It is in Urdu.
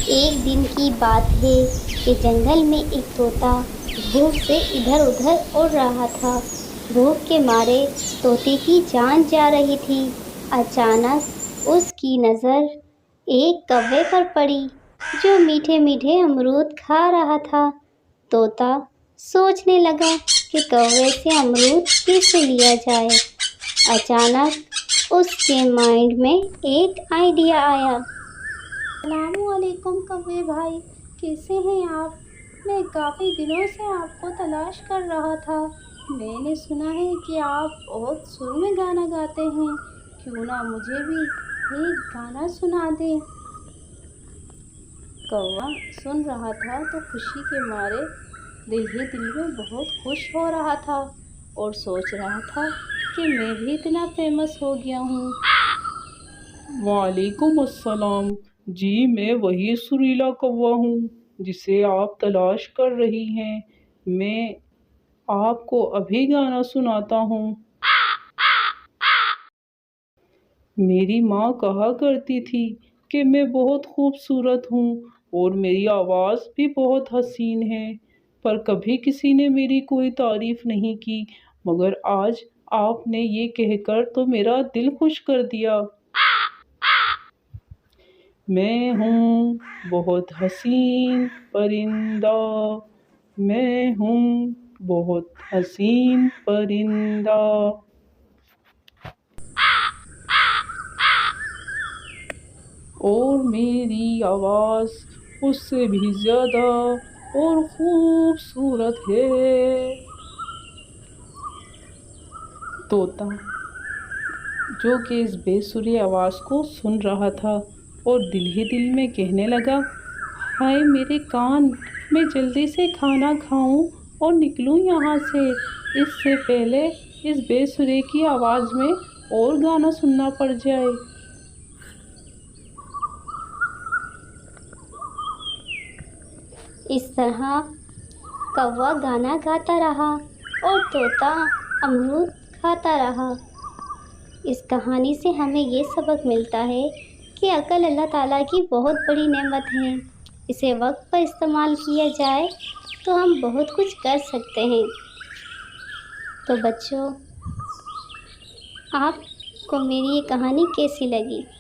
ایک دن کی بات ہے کہ جنگل میں ایک طوطا بھوک سے ادھر ادھر اڑ رہا تھا۔ بھوک کے مارے طوطے کی جان جا رہی تھی۔ اچانک اس کی نظر ایک کوے پر پڑی جو میٹھے میٹھے امرود کھا رہا تھا۔ طوطا سوچنے لگا کہ کوے سے امرود کیسے لیا جائے۔ اچانک اس کے مائنڈ میں ایک آئیڈیا آیا۔ السلام علیکم کوے بھائی، کیسے ہیں آپ؟ میں کافی دنوں سے آپ کو تلاش کر رہا تھا۔ میں نے سنا ہے کہ آپ بہت سر میں گانا گاتے ہیں، کیوں نہ مجھے بھی ایک گانا سنا دیں؟ کوا سن رہا تھا تو خوشی کے مارے دل ہی دل میں بہت خوش ہو رہا تھا اور سوچ رہا تھا کہ میں بھی اتنا فیمس ہو گیا ہوں۔ وعلیکم السلام جی، میں وہی سریلا کوا ہوں جسے آپ تلاش کر رہی ہیں۔ میں آپ کو ابھی گانا سناتا ہوں۔ میری ماں کہا کرتی تھی کہ میں بہت خوبصورت ہوں اور میری آواز بھی بہت حسین ہے، پر کبھی کسی نے میری کوئی تعریف نہیں کی، مگر آج آپ نے یہ کہہ کر تو میرا دل خوش کر دیا۔ میں ہوں بہت حسین پرندہ، میں ہوں بہت حسین پرندہ۔ اور میری آواز اس سے بھی زیادہ اور خوبصورت ہے۔ طوطا جو کہ اس بے سری آواز کو سن رہا تھا اور دل ہی دل میں کہنے لگا، ہائے میرے کان، میں جلدی سے کھانا کھاؤں اور نکلوں یہاں سے، اس سے پہلے اس بے سرے کی آواز میں اور گانا سننا پڑ جائے۔ اس طرح کوا گانا گاتا رہا اور طوطا امرود کھاتا رہا۔ اس کہانی سے ہمیں یہ سبق ملتا ہے کہ عقل اللہ تعالیٰ کی بہت بڑی نعمت ہے۔ اسے وقت پر استعمال کیا جائے تو ہم بہت کچھ کر سکتے ہیں۔ تو بچوں، آپ کو میری یہ کہانی کیسی لگی؟